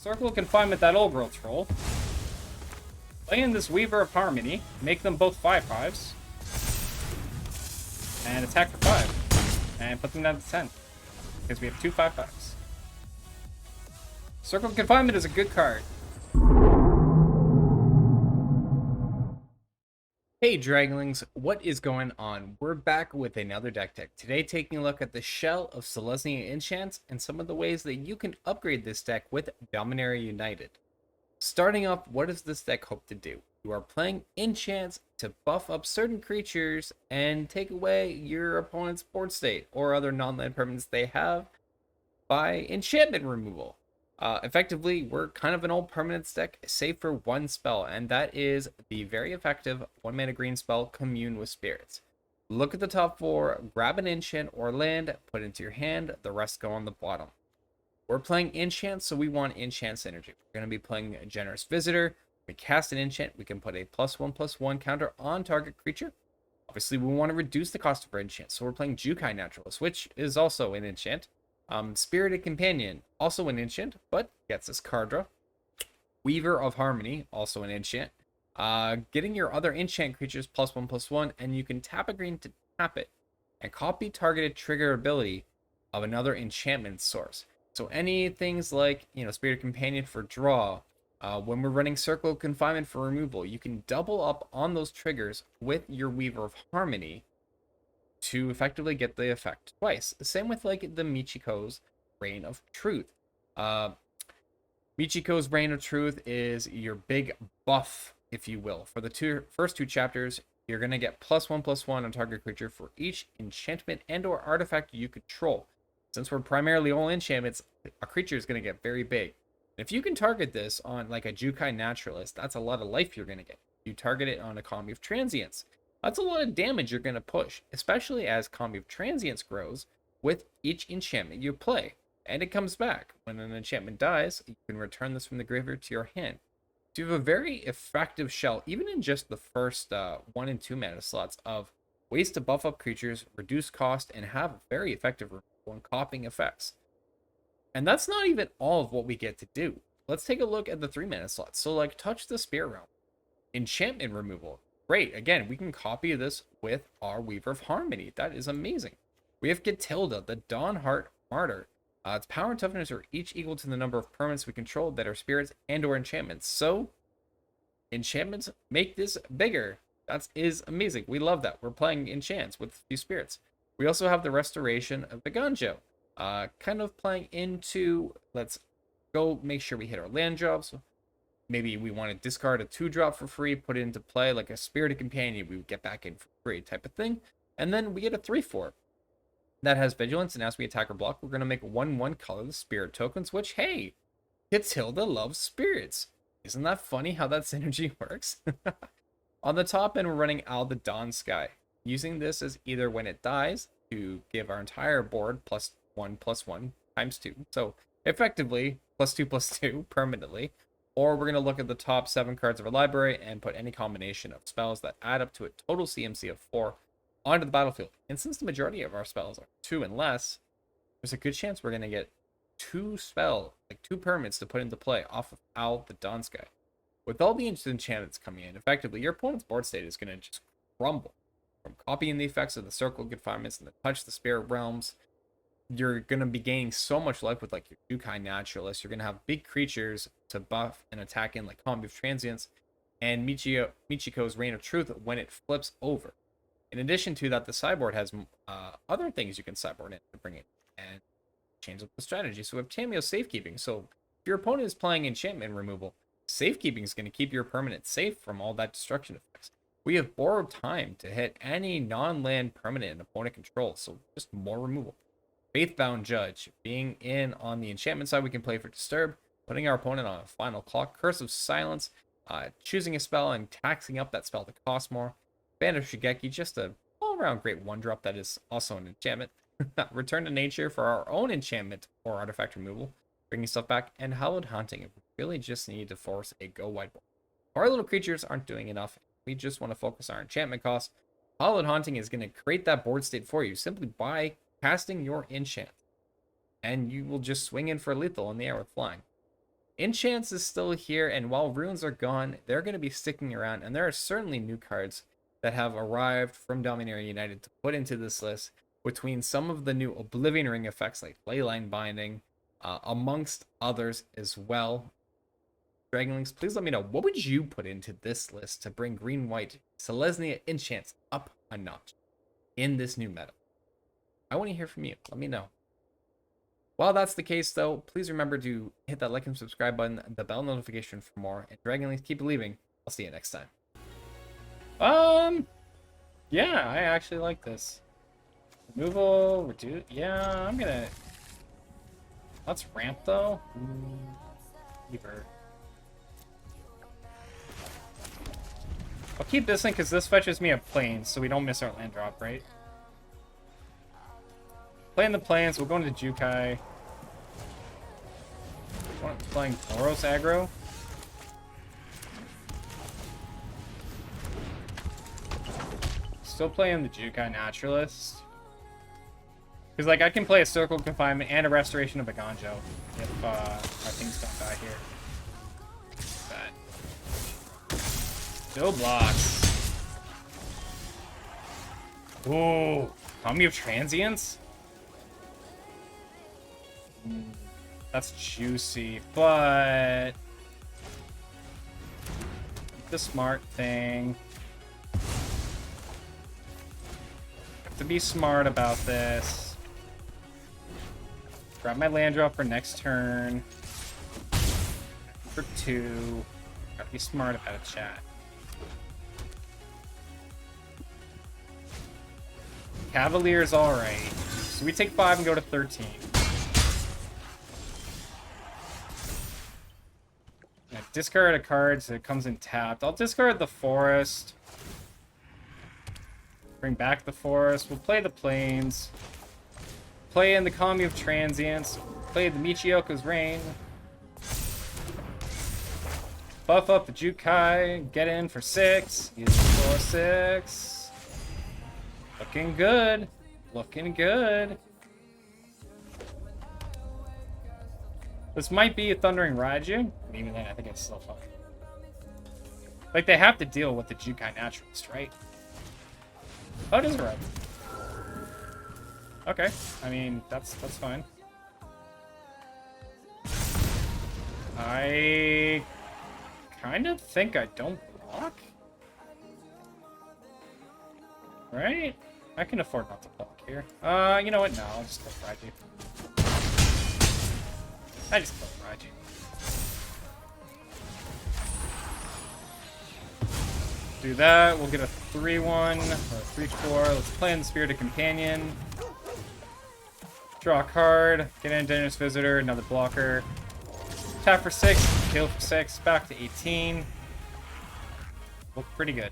Circle of Confinement that old girl troll. Play in this Weaver of Harmony. Make them both 5/5s. And attack for 5. And put them down to 10. Because we have two 5/5s. Circle of Confinement is a good card. Hey Dragonlings, what is going on? We're back with another deck tech. Today taking a look at the Shell of Selesnya Enchantments and some of the ways that you can upgrade this deck with Dominaria United. Starting off, what does this deck hope to do? You are playing enchants to buff up certain creatures and take away your opponent's board state or other non-land permanents they have by enchantment removal. Effectively, we're kind of an old permanence deck, save for one spell, and that is the very effective 1-mana green spell, Commune with Spirits. Look at the top 4, grab an enchant or land, put it into your hand, the rest go on the bottom. We're playing enchants, so we want enchant synergy. We're going to be playing a Generous Visitor. We cast an enchant, we can put a +1/+1 counter on target creature. Obviously, we want to reduce the cost of our enchant, so we're playing Jukai Naturalist, which is also an enchant. Spirited Companion, also an enchant, but gets us card draw. Weaver of Harmony, also an enchant. Getting your other enchant creatures +1/+1, and you can tap a green to tap it, and copy targeted trigger ability of another enchantment source. So any things like, Spirited Companion for draw, when we're running Circle of Confinement for removal, you can double up on those triggers with your Weaver of Harmony to effectively get the effect twice. The same with like the Michiko's Reign of Truth. Michiko's Reign of Truth is your big buff, if you will. For the first two chapters, you're going to get +1/+1 on target creature for each enchantment and or artifact you control. Since we're primarily all enchantments, a creature is going to get very big. If you can target this on like a Jukai Naturalist, that's a lot of life you're going to get. You target it on a Combi of Transience, that's a lot of damage you're going to push, especially as Combi of Transience grows with each enchantment you play. And it comes back. When an enchantment dies, you can return this from the graveyard to your hand. So you have a very effective shell, even in just the first 1 and 2 mana slots of ways to buff up creatures, reduce cost, and have very effective removal and copying effects. And that's not even all of what we get to do. Let's take a look at the 3 mana slots. So like Touch the Spirit Realm, enchantment removal. Great, again, we can copy this with our Weaver of Harmony. That is amazing. We have Gatilda, the Dawnheart Martyr. Its power and toughness are each equal to the number of permanents we control that are spirits and or enchantments. So, enchantments make this bigger. That is amazing. We love that. We're playing enchants with a few spirits. We also have the Restoration of the Ganjo. Kind of playing into, let's go make sure we hit our land drops. Maybe we want to discard a 2-drop for free, put it into play like a Spirited Companion, we would get back in for free type of thing. And then we get a 3/4 that has Vigilance, and as we attack or block, we're going to make 1/1 colorless spirit tokens, which, hey, Gatilda loves spirits. Isn't that funny how that synergy works? On the top end, we're running Owl the Dawn Sky. Using this as either when it dies to give our entire board +1/+1 times 2. So effectively, +2/+2 permanently. Or we're going to look at the top 7 cards of our library and put any combination of spells that add up to a total CMC of 4 onto the battlefield. And since the majority of our spells are 2 and less, there's a good chance we're going to get 2 permanents to put into play off of Owl the Dawn Sky. With all the enchantments coming in, effectively, your opponent's board state is going to just crumble. From copying the effects of the Circle of Confinements and the Touch the Spirit Realms, you're going to be gaining so much life with like your Jukai Naturalist. You're going to have big creatures to buff and attack in like Combi of Transience and Michiko's Reign of Truth when it flips over. In addition to that, the sideboard has other things you can sideboard in to bring it and change up the strategy. So we have Tamiyo's Safekeeping. So if your opponent is playing enchantment removal, Safekeeping is going to keep your permanent safe from all that destruction effects. We have Borrowed Time to hit any non-land permanent an opponent controls, so just more removal. Faithbound Judge, being in on the enchantment side, we can play for Disturb, putting our opponent on a final clock. Curse of Silence, choosing a spell and taxing up that spell to cost more. Band of Shigeki, just a all-around great 1-drop that is also an enchantment. Return to Nature for our own enchantment or artifact removal, bringing stuff back. And Hallowed Haunting, if we really just need to force a go-wide board. Our little creatures aren't doing enough. We just want to focus our enchantment costs. Hallowed Haunting is going to create that board state for you simply by casting your enchant, and you will just swing in for lethal in the air with flying. Enchants is still here, and while runes are gone, they're going to be sticking around, and there are certainly new cards that have arrived from Dominaria United to put into this list, between some of the new Oblivion Ring effects like Leyline Binding, amongst others as well. Dragonlings, please let me know, what would you put into this list to bring green-white Selesnya Enchants up a notch in this new meta? I want to hear from you. Let me know. While that's the case, though, please remember to hit that like and subscribe button, the bell notification for more, and Dragonlings, keep believing. I'll see you next time. Yeah, I actually like this. Removal, reduce. Yeah, I'm gonna. Let's ramp though. Keeper. I'll keep this in because this fetches me a plains, so we don't miss our land drop, right? Playing the plains, we'll go into Jukai. Playing Boros aggro. Still playing the Jukai Naturalist. Because, like, I can play a Circle of Confinement and a Restoration of a Ganjo if our things don't die here. That. Still blocks. Ooh. Army of Transients? That's juicy, but the smart thing. Have to be smart about this. Grab my land drop for next turn. For 2. Gotta be smart about it, chat. Cavalier's alright. So we take 5 and go to 13. Discard a card so it comes in tapped. I'll discard the forest. Bring back the forest. We'll play the plains. Play in the Kami of Transients. Play the Michioka's Reign. Buff up the Jukai. Get in for 6. Use 4/6. Looking good. Looking good. This might be a Thundering Raiju. But even then, I think it's still fine. Like, they have to deal with the Jukai Naturalist, right? Oh, it is a red. Okay. I mean, that's fine. I kind of think I don't block. Right? I can afford not to block here. You know what? No, I'll just go Raiju. I just killed Raiju. Do that. We'll get a 3-1 or a 3-4. Let's play in the Spirited Companion. Draw a card. Get in Dangerous Visitor. Another blocker. Tap for 6. Kill for 6. Back to 18. Look pretty good.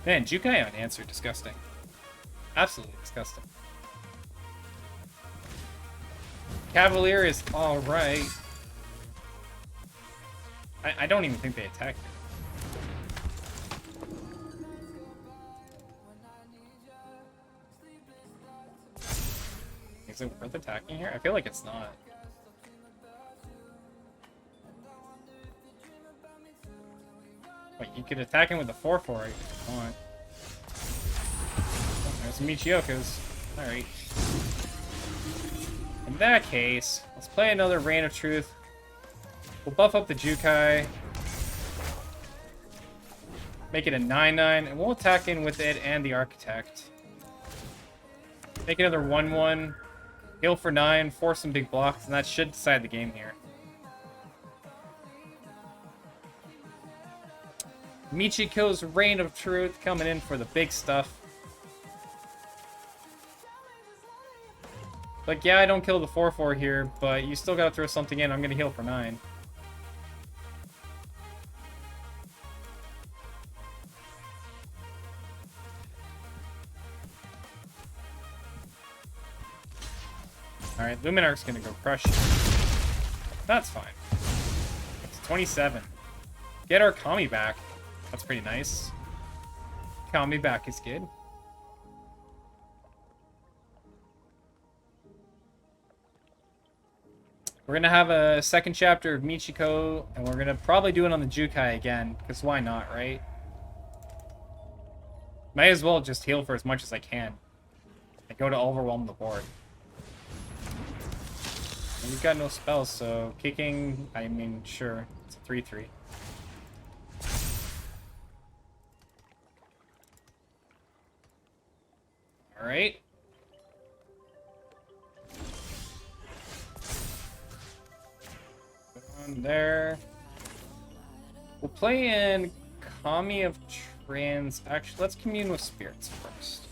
Man, Jukai unanswered. Disgusting. Absolutely disgusting. Cavalier is alright. I don't even think they attacked it. Is it worth attacking here? I feel like it's not. Wait, you could attack him with a 4/4 if you want. Oh, there's Michioka's. Alright. In that case, let's play another Reign of Truth. We'll buff up the Jukai. Make it a 9/9, and we'll attack in with it and the Architect. Make another 1/1. Heal for 9, force some big blocks, and that should decide the game here. Michiko's Reign of Truth coming in for the big stuff. Like, yeah, I don't kill the 4/4 here, but you still gotta throw something in. I'm gonna heal for 9. Alright, Luminarch's gonna go crush you. That's fine. It's 27. Get our Kami back. That's pretty nice. Kami back is good. We're gonna have a second chapter of Michiko, and we're gonna probably do it on the Jukai again, because why not, right? Might as well just heal for as much as I can. And go to overwhelm the board. And we've got no spells, so kicking, I mean, sure. It's a 3-3. Alright. Put on there. We'll play in Kami of Actually, let's commune with spirits first.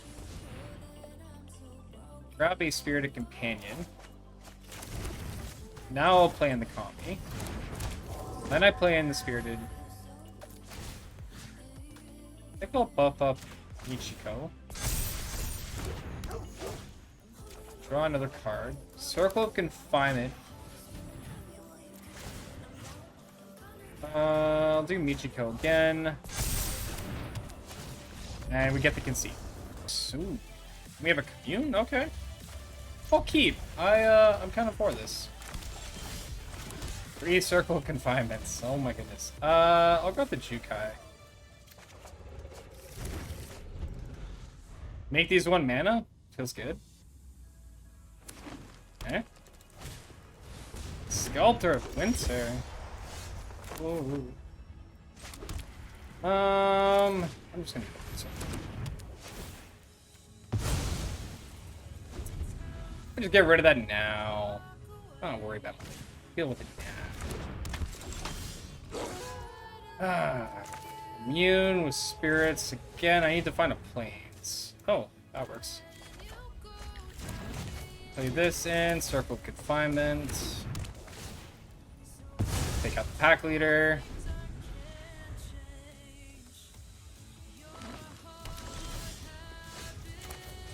Grab a spirited companion. Now I'll play in the Kami. Then I play in the spirited. I think I'll buff up Michiko. Draw another card. Circle of Confinement. I'll do Michiko again. And we get the conceit. Ooh. We have a commune? Okay. I'll keep. I'm kind of for this. 3 circle of confinements. Oh my goodness. I'll go with the Jukai. Make these 1 mana? Feels good. Okay. Sculptor of Winter. Ooh. I'm just gonna go with this one. Just get rid of that now. Don't worry about it. Deal with it now. Immune with spirits. Again, I need to find a planes. Oh, that works. Play this in. Circle of Confinement. Take out the pack leader.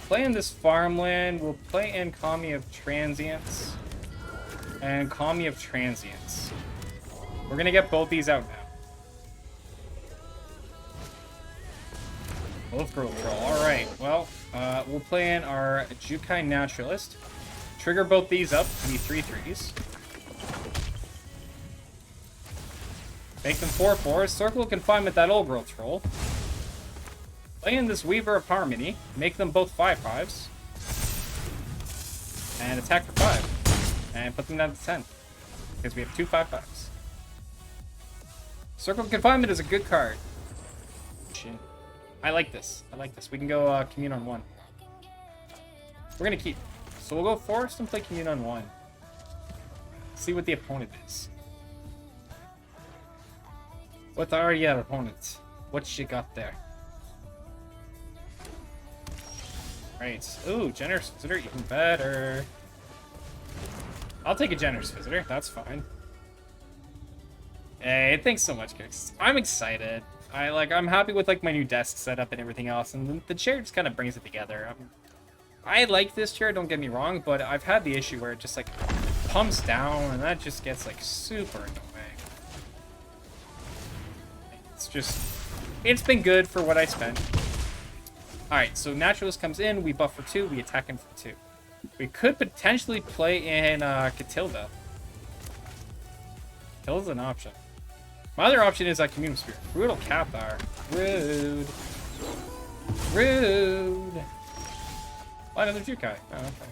Play in this farmland. We'll play in Kami of Transients and Kami of Transients. We're gonna get both these out now. Both girl troll. Alright, well, we'll play in our Jukai Naturalist. Trigger both these up to be 3/3s. Make them 4/4s. Circle of Confinement that old girl troll. Play in this Weaver of Harmony. Make them both 5/5s. And attack for 5. And put them down to 10. Because we have 2 5/5s. Circle of Confinement is a good card. Shit. I like this. I like this. We can go commune on 1. We're going to keep. So we'll go Forest and play commune on 1. See what the opponent is. What are your opponents? What you got there? Right. Ooh, Generous Visitor, even better. I'll take a Generous Visitor. That's fine. Hey, thanks so much, Kix. I'm excited. I'm happy with my new desk setup and everything else, and the chair just kind of brings it together. I like this chair, don't get me wrong, but I've had the issue where it just pumps down, and that just gets super annoying. It's been good for what I spent. Alright, so Naturalist comes in, we buff for 2, we attack him for 2. We could potentially play in Catilda. Catilda's an option. My other option is Commune Spirit. Brutal Cathar. Rude. Rude. Oh, another Jukai. Oh, okay.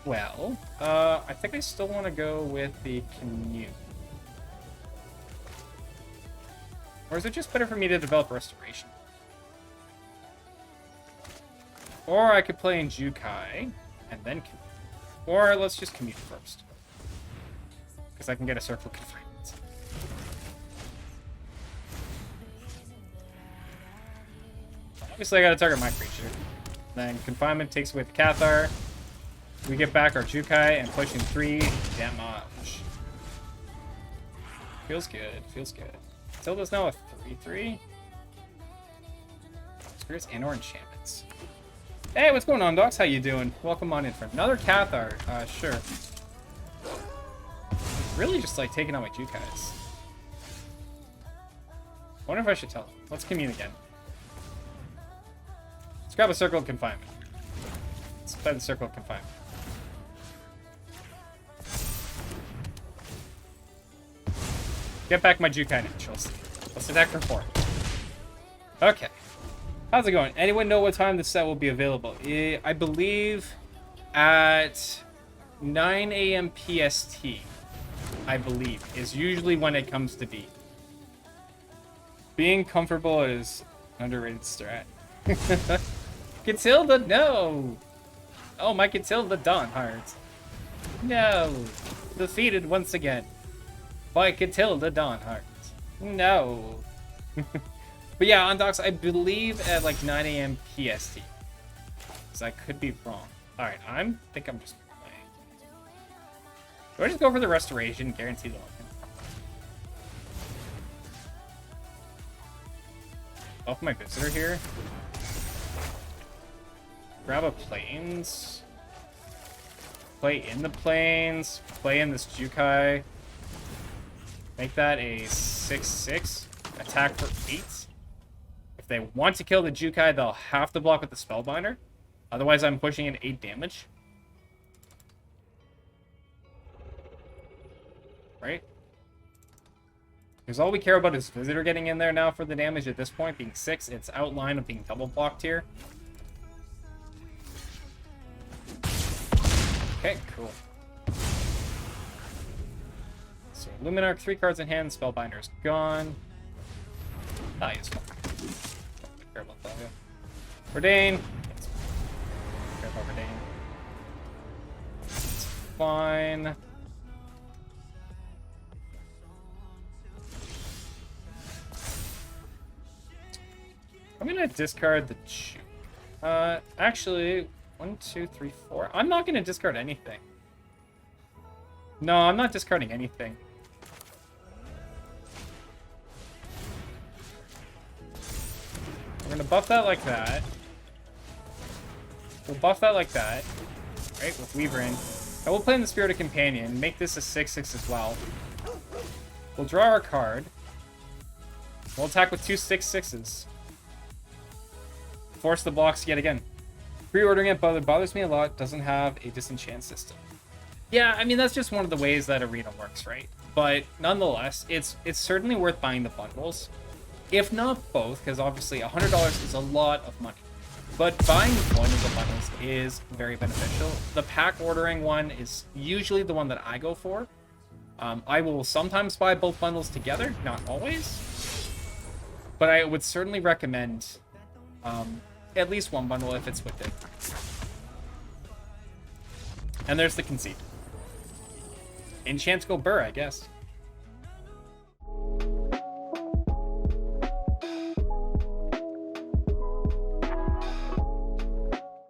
Well, I think I still want to go with the Commune. Or is it just better for me to develop Restoration? Or I could play in Jukai and then Commune. Or let's just Commune first. Because I can get a Circle of Confinement. Obviously, I gotta target my creature. Then Confinement takes away the Cathar. We get back our Jukai and push in 3 damage. Feels good, feels good. Tilda's now a 3/3. Spirits and or enchantments. Hey, what's going on, docs? How you doing? Welcome on in for another Cathar. Sure. Really just taking out my Jukais. Wonder if I should tell them. Let's commune again. Let's grab a Circle of Confinement. Let's play the Circle of Confinement. Get back my Jukai Naturalist. Let's attack for 4. Okay. How's it going? Anyone know what time the set will be available? I believe at 9 a.m. PST, I believe, is usually when it comes to be. Being comfortable is underrated strat. Catilda, no! Oh, my Catilda Dawnheart. No! Defeated once again. By Catilda Dawnheart. No! But yeah, on docks, I believe at like 9 a.m. PST. So I could be wrong. Alright, think I'm just playing. Do I just go for the restoration? Guaranteed to win. Off my visitor here. Grab a plains. Play in the plains. Play in this Jukai. Make that a 6/6. Attack for 8. If they want to kill the Jukai, they'll have to block with the Spellbinder. Otherwise, I'm pushing in 8 damage. Right? Because all we care about is Visitor getting in there now for the damage at this point, being 6. It's outline of being double blocked here. Okay, cool. So, Luminarch, 3 cards in hand, Spellbinder's gone. Ah, useful. Don't care about that. Verdane. Yes. Don't care about Verdane. It's fine. I'm gonna discard the actually, 1, 2, 3, 4. I'm not gonna discard anything. No, I'm not discarding anything. We're gonna buff that like that. We'll buff that like that. Right, with Weaver in. And we'll play in the Spirit of Companion, make this a 6/6 as well. We'll draw our card. We'll attack with 2 6/6s. Force the blocks yet again. Pre-ordering it bothers me a lot. Doesn't have a disenchant system. Yeah, I mean, that's just one of the ways that Arena works, right? But nonetheless, it's certainly worth buying the bundles. If not both, because obviously $100 is a lot of money. But buying one of the bundles is very beneficial. The pack ordering one is usually the one that I go for. I will sometimes buy both bundles together, not always. But I would certainly recommend at least one bundle if it's with it. And there's the conceit. Enchants go burr, I guess.